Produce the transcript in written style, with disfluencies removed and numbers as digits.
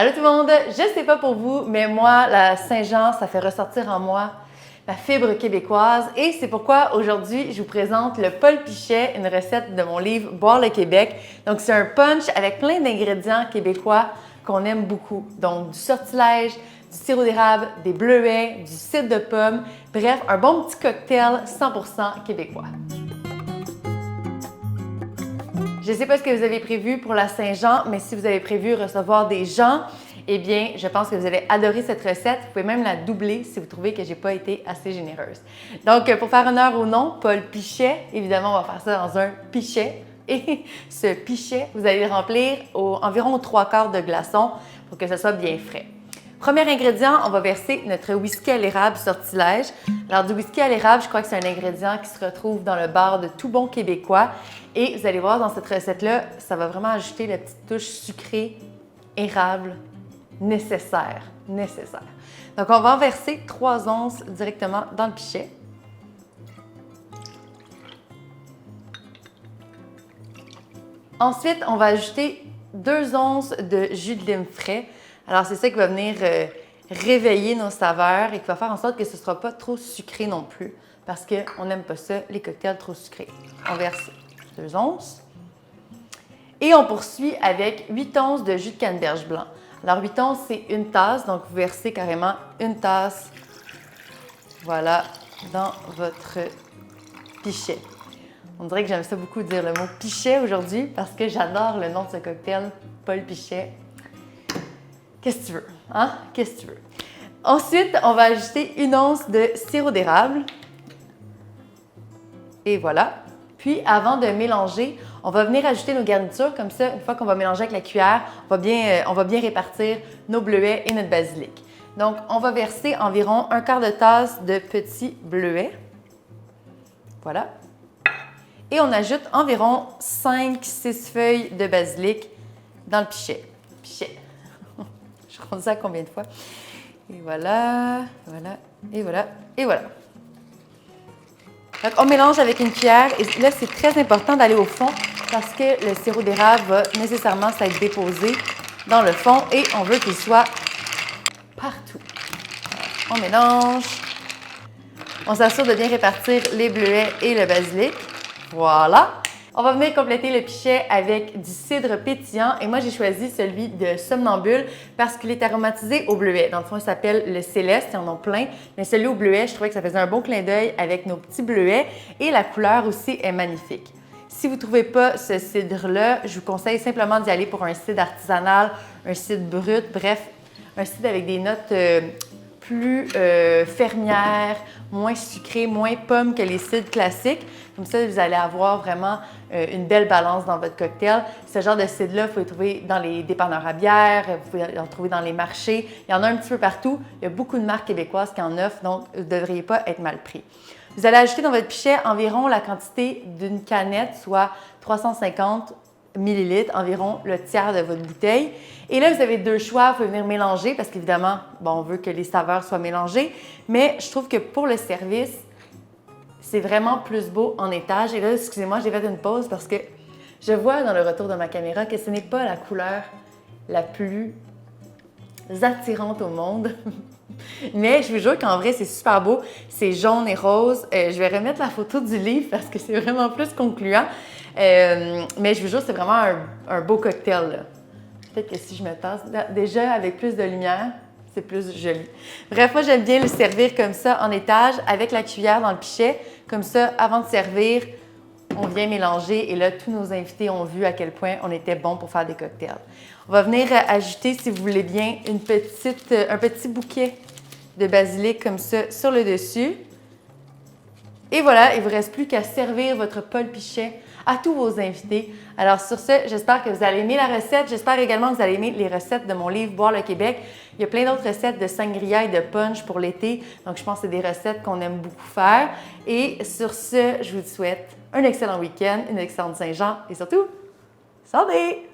Allô tout le monde, je sais pas pour vous, mais moi, la Saint-Jean, ça fait ressortir en moi ma fibre québécoise et c'est pourquoi aujourd'hui, je vous présente le Paul Pichet, une recette de mon livre Boire le Québec. Donc, c'est un punch avec plein d'ingrédients québécois qu'on aime beaucoup. Donc, du sortilège, du sirop d'érable, des bleuets, du cidre de pomme, bref, un bon petit cocktail 100% québécois. Je ne sais pas ce que vous avez prévu pour la Saint-Jean, mais si vous avez prévu recevoir des gens, eh bien, je pense que vous allez adorer cette recette. Vous pouvez même la doubler si vous trouvez que je n'ai pas été assez généreuse. Donc, pour faire honneur au nom, Paul Pichet, évidemment, on va faire ça dans un pichet. Et ce pichet, vous allez le remplir environ 3/4 de glaçons pour que ce soit bien frais. Premier ingrédient, on va verser notre whisky à l'érable sortilège. Alors, du whisky à l'érable, je crois que c'est un ingrédient qui se retrouve dans le bar de tout bon québécois. Et vous allez voir, dans cette recette-là, ça va vraiment ajouter la petite touche sucrée, érable, nécessaire. Donc, on va en verser 3 onces directement dans le pichet. Ensuite, on va ajouter 2 onces de jus de lime frais. Alors, c'est ça qui va venir réveiller nos saveurs et qui va faire en sorte que ce ne sera pas trop sucré non plus parce qu'on n'aime pas ça, les cocktails trop sucrés. On verse 2 onces. Et on poursuit avec 8 onces de jus de canneberge blanc. Alors, 8 onces, c'est une tasse, donc vous versez carrément une tasse, voilà, dans votre pichet. On dirait que j'aime ça beaucoup dire le mot pichet aujourd'hui parce que j'adore le nom de ce cocktail, Paul Pichet. Qu'est-ce que tu veux, hein? Qu'est-ce que tu veux? Ensuite, on va ajouter 1 once de sirop d'érable. Et voilà. Puis, avant de mélanger, on va venir ajouter nos garnitures. Comme ça, une fois qu'on va mélanger avec la cuillère, on va bien répartir nos bleuets et notre basilic. Donc, on va verser environ 1/4 de tasse de petits bleuets. Voilà. Et on ajoute environ 5-6 feuilles de basilic dans le pichet. Je rentre ça combien de fois? Et voilà, et voilà. Donc, on mélange avec une cuillère et là, c'est très important d'aller au fond parce que le sirop d'érable va nécessairement s'être déposé dans le fond et on veut qu'il soit partout. Alors, on mélange. On s'assure de bien répartir les bleuets et le basilic. Voilà. On va venir compléter le pichet avec du cidre pétillant et moi j'ai choisi celui de Somnambule parce qu'il est aromatisé au bleuet. Dans le fond, il s'appelle le Céleste, il y en a plein, mais celui au bleuet, je trouvais que ça faisait un bon clin d'œil avec nos petits bleuets et la couleur aussi est magnifique. Si vous ne trouvez pas ce cidre-là, je vous conseille simplement d'y aller pour un cidre artisanal, un cidre brut, bref, un cidre avec des notes plus fermières, moins sucrées, moins pommes que les cidres classiques. Comme ça, vous allez avoir vraiment une belle balance dans votre cocktail. Ce genre de cidre-là, vous pouvez le trouver dans les dépanneurs à bière, vous pouvez en trouver dans les marchés. Il y en a un petit peu partout. Il y a beaucoup de marques québécoises qui en offrent, donc vous ne devriez pas être mal pris. Vous allez ajouter dans votre pichet environ la quantité d'une canette, soit 350 ml, environ le tiers de votre bouteille. Et là, vous avez 2 choix. Vous pouvez venir mélanger parce qu'évidemment, bon, on veut que les saveurs soient mélangées. Mais je trouve que pour le service, c'est vraiment plus beau en étage. Et là, excusez-moi, j'ai fait une pause parce que je vois dans le retour de ma caméra que ce n'est pas la couleur la plus attirante au monde. Mais je vous jure qu'en vrai, c'est super beau. C'est jaune et rose. Je vais remettre la photo du livre parce que c'est vraiment plus concluant. Mais je vous jure, c'est vraiment un beau cocktail. Peut-être que si je me tasse, déjà avec plus de lumière, c'est plus joli. Bref, moi, j'aime bien le servir comme ça en étage avec la cuillère dans le pichet. Comme ça, avant de servir, on vient mélanger et là, tous nos invités ont vu à quel point on était bon pour faire des cocktails. On va venir ajouter, si vous voulez bien, un petit bouquet de basilic comme ça sur le dessus. Et voilà, il ne vous reste plus qu'à servir votre Paul Pichet à tous vos invités. Alors sur ce, j'espère que vous allez aimer la recette. J'espère également que vous allez aimer les recettes de mon livre Boire le Québec. Il y a plein d'autres recettes de sangria et de punch pour l'été. Donc je pense que c'est des recettes qu'on aime beaucoup faire. Et sur ce, je vous souhaite un excellent week-end, une excellente Saint-Jean et surtout, santé!